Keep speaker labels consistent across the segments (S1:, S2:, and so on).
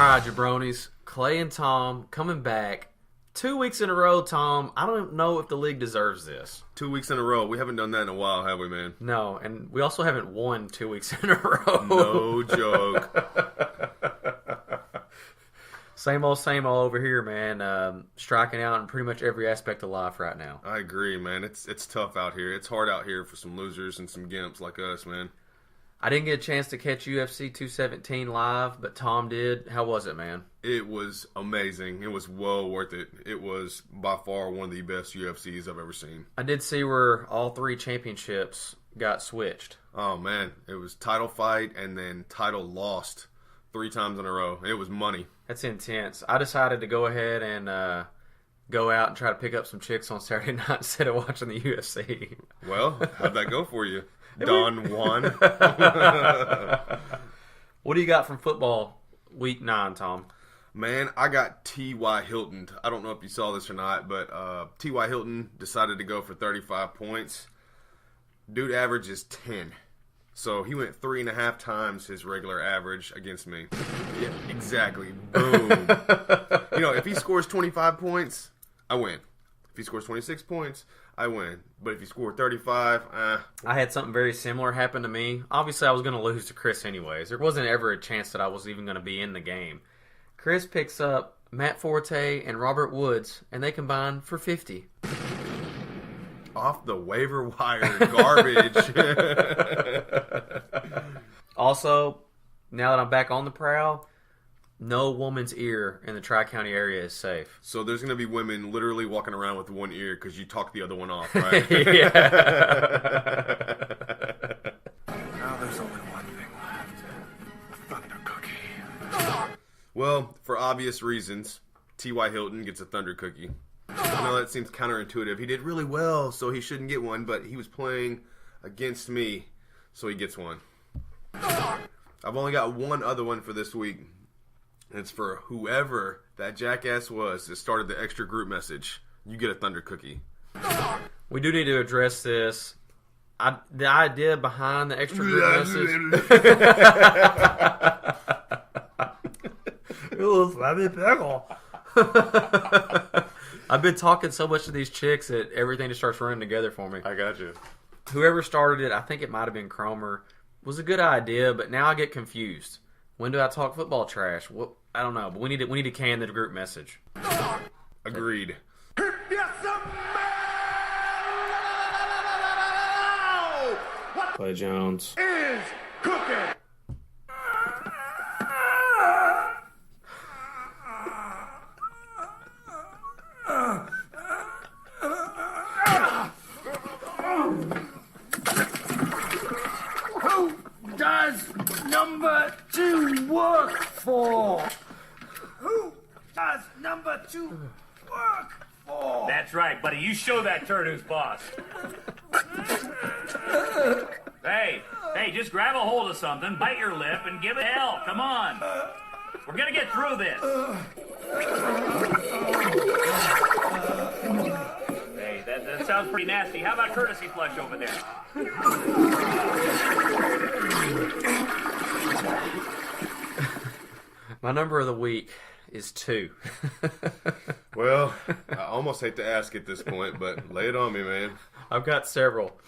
S1: right, jabronis. Clay and Tom coming back. 2 weeks in a row, Tom. I don't know if the league deserves this.
S2: 2 weeks in a row. We haven't done that in a while, have we, man?
S1: No, and we also haven't won 2 weeks in a row.
S2: No joke.
S1: Same old over here, man. Striking out in pretty much every aspect of life right now.
S2: I agree, man. It's tough out here. It's hard out here for some losers and some gimps like us, man.
S1: I didn't get a chance to catch UFC 217 live, but Tom did. How was it, man?
S2: It was amazing. It was well worth it. It was by far one of the best UFCs I've ever seen.
S1: I did see where all 3 championships got switched.
S2: Oh, man. It was title fight and then title lost 3 times in a row. It was money.
S1: That's intense. I decided to go ahead and go out and try to pick up some chicks on Saturday night instead of watching the UFC.
S2: Well, how'd that go for you? Don Juan.
S1: What do you got from football week 9, Tom?
S2: Man, I got T.Y. Hilton. I don't know if you saw this or not, but T.Y. Hilton decided to go for 35 points. Dude averages 10. So he went 3.5 times his regular average against me. Yeah, exactly. Boom. If he scores 25 points, I win. If he scores 26 points, I win. But if you score 35,
S1: I had something very similar happen to me. Obviously, I was going to lose to Chris anyways. There wasn't ever a chance that I was even going to be in the game. Chris picks up Matt Forte and Robert Woods, and they combine for 50.
S2: Off the waiver wire garbage.
S1: Also, now that I'm back on the prowl, no woman's ear in the Tri-County area is safe.
S2: So there's going to be women literally walking around with one ear because you talk the other one off, right?
S1: Yeah.
S3: Now there's only one thing left. A Thunder Cookie.
S2: Well, for obvious reasons, T.Y. Hilton gets a Thunder Cookie. I know that seems counterintuitive. He did really well, so he shouldn't get one, but he was playing against me, so he gets one. I've only got one other one for this week. It's for whoever that jackass was that started the extra group message. You get a Thunder Cookie.
S1: We do need to address this. The idea behind the extra group message. It was Flappy Pickle. I've been talking so much to these chicks that everything just starts running together for me.
S2: I got you.
S1: Whoever started it, I think it might have been Cromer, was a good idea, but now I get confused. When do I talk football trash? Well, I don't know, but we need to can the group message.
S2: Agreed.
S1: Clay Jones
S3: Is cooking. Who does number 2 work for? Who does number 2 work for?
S4: That's right, buddy. You show that turd who's boss. Hey, just grab a hold of something, bite your lip, and give it hell. Come on. We're gonna get through this. Hey, that sounds pretty nasty. How about courtesy flush over there?
S1: My number of the week is 2.
S2: Well, I almost hate to ask at this point, but lay it on me, man.
S1: I've got several.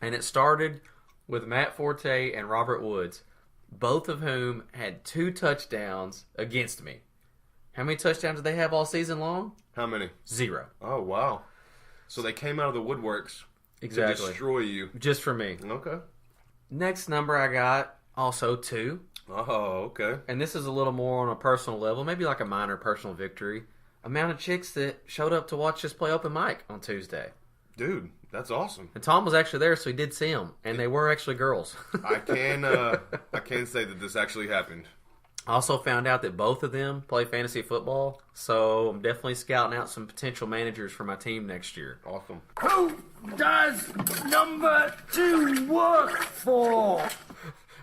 S1: And it started with Matt Forte and Robert Woods, both of whom had 2 touchdowns against me. How many touchdowns did they have all season long?
S2: How many?
S1: 0.
S2: Oh, wow. So they came out of the woodworks
S1: Exactly.
S2: to destroy you.
S1: Just for me.
S2: Okay.
S1: Next number I got, also 2.
S2: Oh, okay.
S1: And this is a little more on a personal level, maybe like a minor personal victory. Amount of chicks that showed up to watch us play open mic on Tuesday.
S2: Dude, that's awesome.
S1: And Tom was actually there, so he did see them. And they were actually girls.
S2: I can say that this actually happened.
S1: I also found out that both of them play fantasy football, so I'm definitely scouting out some potential managers for my team next year.
S2: Awesome.
S3: Who does number 2 work for?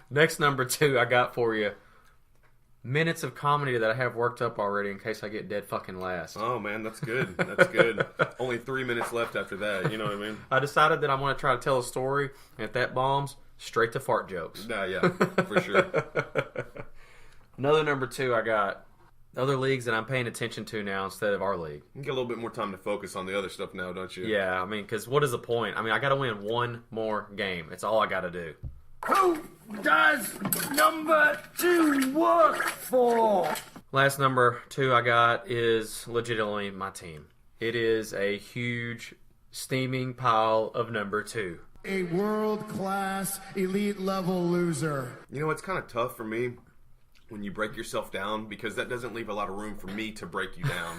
S1: Next number 2 I got for you. Minutes of comedy that I have worked up already in case I get dead fucking last.
S2: Oh, man, that's good. That's good. Only 3 minutes left after that. You know what I mean?
S1: I decided that I'm going to try to tell a story, and if that bombs, straight to fart jokes.
S2: Nah, yeah, for sure.
S1: Another number 2 I got. Other leagues that I'm paying attention to now instead of our league.
S2: You get a little bit more time to focus on the other stuff now, don't you?
S1: Yeah, I mean, because what is the point? I mean, I got to win one more game. It's all I got to do.
S3: Who does number 2 work for?
S1: Last number 2 I got is legitimately my team. It is a huge, steaming pile of number 2.
S5: A world-class, elite-level loser.
S2: You know, it's kind of tough for me when you break yourself down because that doesn't leave a lot of room for me to break you down.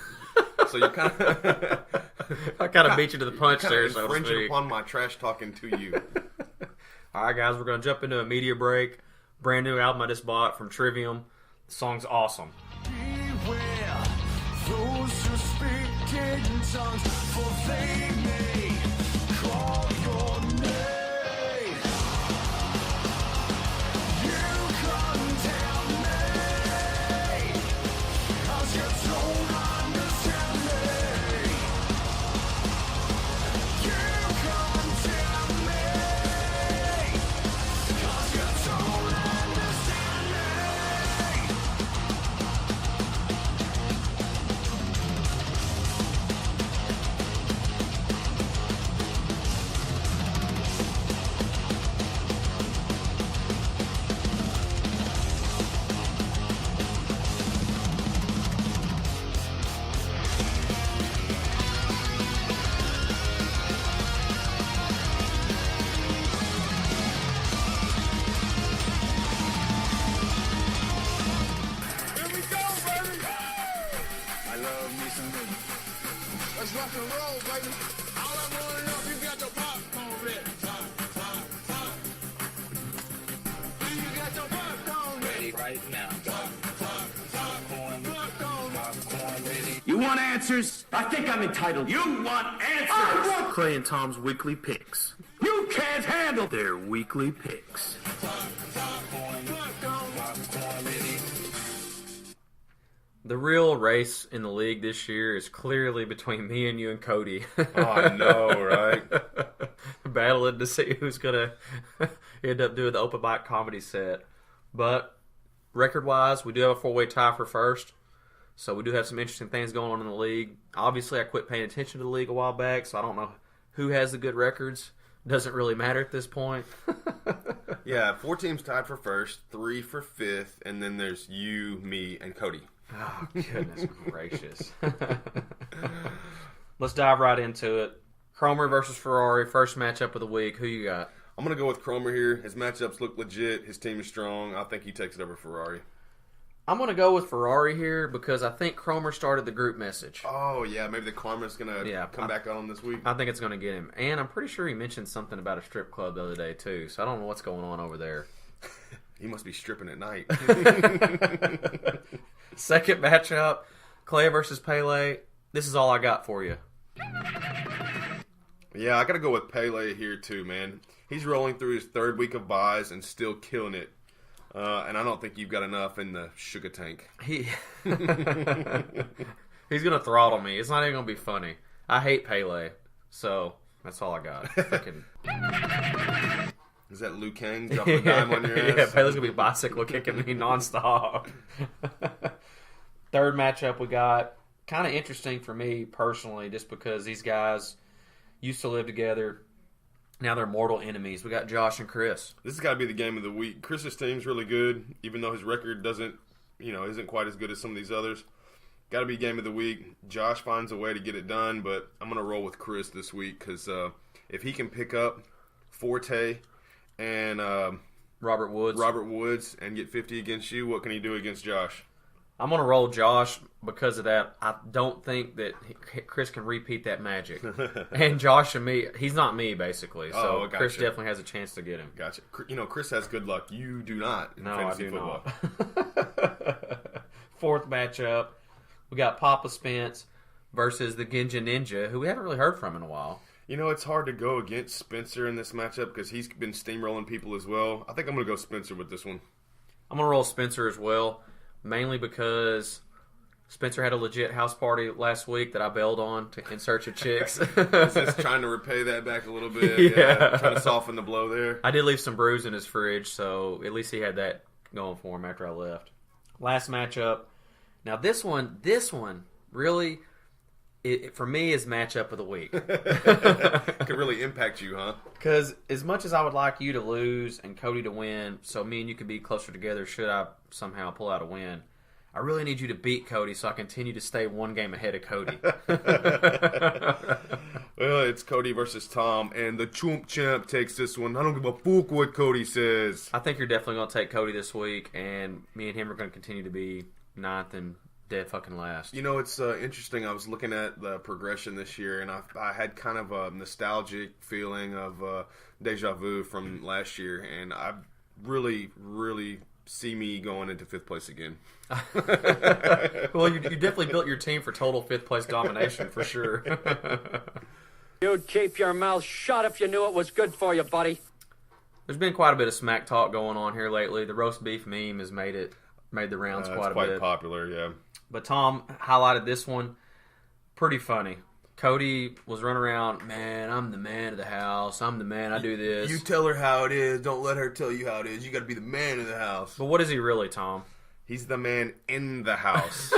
S2: So you kind of...
S1: I kind of beat you to the punch there, so to
S2: infringing
S1: speak.
S2: upon my trash talking to you.
S1: All right, guys, we're going to jump into a media break. Brand new album I just bought from Trivium. The song's awesome.
S3: Beware those who speak in tongues, for they may call your name. You condemn me, 'cause you don't understand me. You condemn me, 'cause you don't understand me. Here we go, baby. I love me some niggas. Let's rock and roll, baby. All I want to know if you got your popcorn ready. Do you got your popcorn ready?
S4: Right now.
S3: Popcorn ready.
S6: You want answers? I think I'm entitled.
S3: You want answers?
S6: I want Clay and Tom's weekly picks.
S3: You can't handle
S6: Their weekly picks.
S3: popcorn ready.
S1: The real race in the league this year is clearly between me and you and Cody.
S2: Oh, I know, right?
S1: Battling to see who's going to end up doing the open mic comedy set. But record-wise, we do have a 4-way tie for first. So we do have some interesting things going on in the league. Obviously, I quit paying attention to the league a while back, so I don't know who has the good records. Doesn't really matter at this point.
S2: Yeah, 4 teams tied for first, 3 for 5th, and then there's you, me, and Cody.
S1: Oh, goodness gracious. Let's dive right into it. Cromer versus Ferrari, first matchup of the week. Who you got?
S2: I'm going to go with Cromer here. His matchups look legit. His team is strong. I think he takes it over Ferrari.
S1: I'm going to go with Ferrari here because I think Cromer started the group message.
S2: Oh, yeah, maybe the karma's going to come back on this week.
S1: I think it's going to get him. And I'm pretty sure he mentioned something about a strip club the other day, too. So I don't know what's going on over there.
S2: He must be stripping at night.
S1: Second matchup, Clay versus Pele. This is all I got for you.
S2: Yeah, I got to go with Pele here, too, man. He's rolling through his 3rd week of buys and still killing it. And I don't think you've got enough in the sugar tank.
S1: He's going to throttle me. It's not even going to be funny. I hate Pele. So that's all I got. Freaking...
S2: Is that Liu Kang dropping a dime on your ass?
S1: Yeah, Pele's going to be bicycle kicking me nonstop. Third matchup we got, kind of interesting for me personally, just because these guys used to live together. Now they're mortal enemies. We got Josh and Chris.
S2: This has got to be the game of the week. Chris's team's really good, even though his record isn't quite as good as some of these others. Got to be game of the week. Josh finds a way to get it done, but I'm going to roll with Chris this week because if he can pick up Forte and
S1: Robert Woods
S2: and get 50 against you, what can he do against Josh?
S1: I'm going to roll Josh because of that. I don't think that Chris can repeat that magic. And Josh and me, he's not me, basically. So
S2: gotcha.
S1: Chris definitely has a chance to get him.
S2: Gotcha. You know, Chris has good luck. You do not in
S1: No,
S2: fantasy
S1: I do
S2: football.
S1: not. Fourth matchup, we got Papa Spence versus the Ginja Ninja, who we haven't really heard from in a while.
S2: You know, it's hard to go against Spencer in this matchup because he's been steamrolling people as well. I think I'm going to go Spencer with this one.
S1: I'm going to roll Spencer as well, mainly because Spencer had a legit house party last week that I bailed on in search of chicks.
S2: Just trying to repay that back a little bit.
S1: Yeah.
S2: Trying to soften the blow there.
S1: I did leave some brews in his fridge, so at least he had that going for him after I left. Last matchup. Now this one really, for me, is matchup of the week.
S2: Could really impact you, huh?
S1: Because as much as I would like you to lose and Cody to win, so me and you could be closer together should I somehow pull out a win, I really need you to beat Cody so I continue to stay one game ahead of Cody.
S2: Well, it's Cody versus Tom, and the Chump Champ takes this one. I don't give a fuck what Cody says.
S1: I think you're definitely going to take Cody this week, and me and him are going to continue to be ninth and dead fucking last.
S2: You know, it's interesting. I was looking at the progression this year, and I had kind of a nostalgic feeling of deja vu from last year, and I really, really see me going into 5th place again.
S1: Well, you definitely built your team for total 5th place domination, for sure.
S7: You'd keep your mouth shut if you knew it was good for you, buddy.
S1: There's been quite a bit of smack talk going on here lately. The roast beef meme has made the rounds quite a bit.
S2: It's quite popular, yeah.
S1: But Tom highlighted this one. Pretty funny. Cody was running around, man, I'm the man of the house. I'm the man. I do this.
S2: You tell her how it is. Don't let her tell you how it is. You got to be the man of the house.
S1: But what is he really, Tom?
S2: He's the man in the house,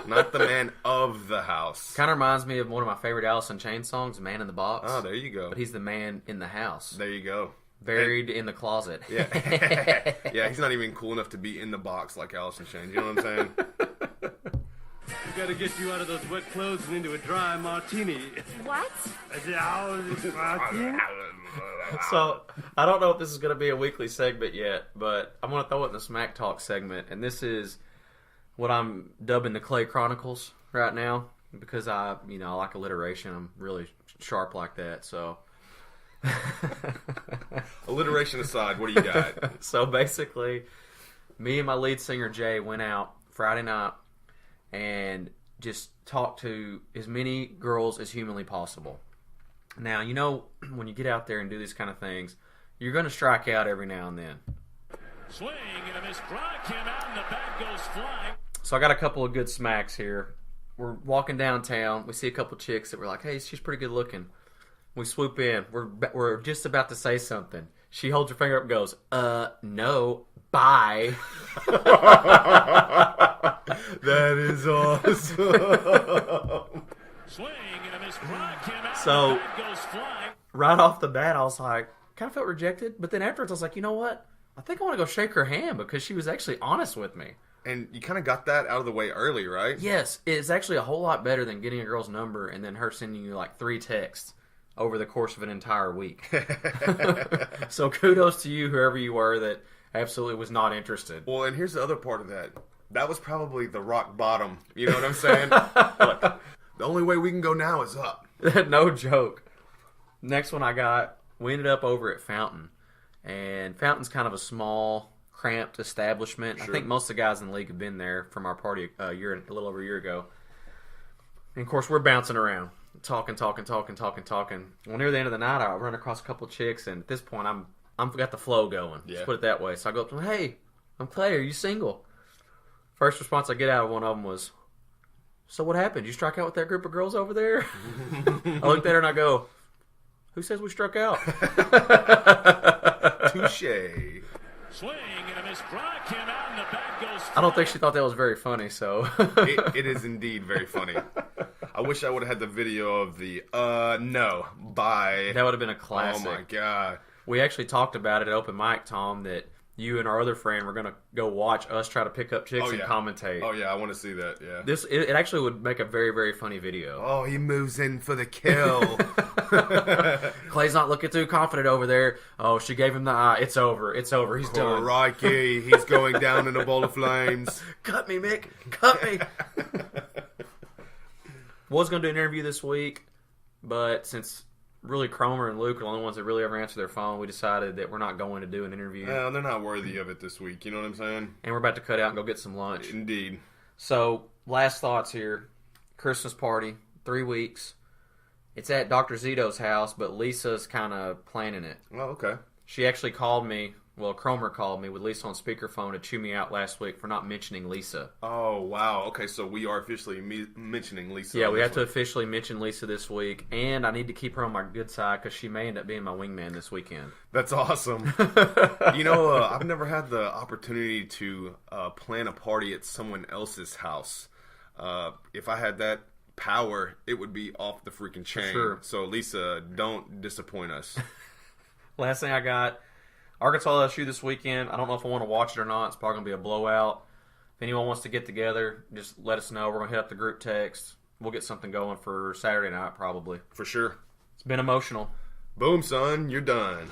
S2: not the man of the house.
S1: Kind of reminds me of one of my favorite Alice in Chains songs, Man in the Box.
S2: Oh, there you go.
S1: But he's the man in the house.
S2: There you go.
S1: Buried in the closet.
S2: Yeah. Yeah, he's not even cool enough to be in the box like Alice in Chains. You know what I'm saying?
S8: We gotta get you out of those wet clothes and into a dry martini.
S9: What?
S1: So, I don't know if this is going to be a weekly segment yet, but I'm going to throw it in the Smack Talk segment. And this is what I'm dubbing the Clay Chronicles right now because I like alliteration. I'm really sharp like that. So,
S2: alliteration aside, what do you got?
S1: So, basically, me and my lead singer, Jay, went out Friday night and just talked to as many girls as humanly possible. Now, when you get out there and do these kind of things, you're going to strike out every now and then.
S3: Swing and a miss. Drive came out and the bat goes flying.
S1: So I got a couple of good smacks here. We're walking downtown. We see a couple chicks that we're like, hey, she's pretty good looking. We swoop in. We're just about to say something. She holds her finger up and goes, no, bye.
S2: That is awesome.
S3: Swing and a miss. Drive came out
S1: So,
S3: and the bat goes flying.
S1: Right off the bat, I was like, kind of felt rejected. But then afterwards, I was like, you know what? I think I want to go shake her hand because she was actually honest with me.
S2: And you kind of got that out of the way early, right?
S1: Yes, it's actually a whole lot better than getting a girl's number and then her sending you like 3 texts over the course of an entire week. So kudos to you, whoever you were, that absolutely was not interested.
S2: Well, and here's the other part of that. That was probably the rock bottom. You know what I'm saying? Like, the only way we can go now is up.
S1: No joke. Next one I got, we ended up over at Fountain. And Fountain's kind of a small, cramped establishment. Sure. I think most of the guys in the league have been there from our party a little over a year ago. And of course, we're bouncing around, talking. Well, near the end of the night, I run across a couple chicks, and at this point, I'm got the flow going. Yeah. Let's put it that way. So I go up to them, hey, I'm Clay, are you single? First response I get out of one of them was, so what happened? Did you strike out with that group of girls over there? I looked at her and I go, who says we struck out?
S2: Touche.
S3: Swing and a miss. Drive came out and the bat goes flying.
S1: I don't think she thought that was very funny, so.
S2: It is indeed very funny. I wish I would have had the video of the, no, bye.
S1: That would have been a classic.
S2: Oh my God.
S1: We actually talked about it at open mic, Tom, that you and our other friend were going to go watch us try to pick up chicks and commentate.
S2: Oh, yeah, I want to see that, yeah.
S1: It actually would make a very, very funny video.
S2: Oh, he moves in for the kill.
S1: Clay's not looking too confident over there. Oh, she gave him the eye. It's over. He's done.
S2: Crikey, he's going down in a bowl of flames.
S1: Cut me, Mick. Cut me. Was going to do an interview this week, but since really Cromer and Luke are the only ones that really ever answer their phone, we decided that we're not going to do an interview.
S2: No, they're not worthy of it this week. You know what I'm saying?
S1: And we're about to cut out and go get some lunch.
S2: Indeed.
S1: So, last thoughts here. Christmas party, 3 weeks. It's at Dr. Zito's house, but Lisa's kind of planning it.
S2: Oh, okay.
S1: She actually called me Well, Cromer called me with Lisa on speakerphone to chew me out last week for not mentioning Lisa.
S2: Oh, wow. Okay, so we are officially mentioning Lisa.
S1: Yeah, we have to officially mention Lisa this week, and I need to keep her on my good side because she may end up being my wingman this weekend.
S2: That's awesome. I've never had the opportunity to plan a party at someone else's house. If I had that power, it would be off the freaking chain.
S1: Sure.
S2: So, Lisa, don't disappoint us.
S1: Last thing I got, Arkansas LSU this weekend. I don't know if I want to watch it or not. It's probably going to be a blowout. If anyone wants to get together, just let us know. We're going to hit up the group text. We'll get something going for Saturday night probably.
S2: For sure.
S1: It's been emotional.
S2: Boom, son. You're done.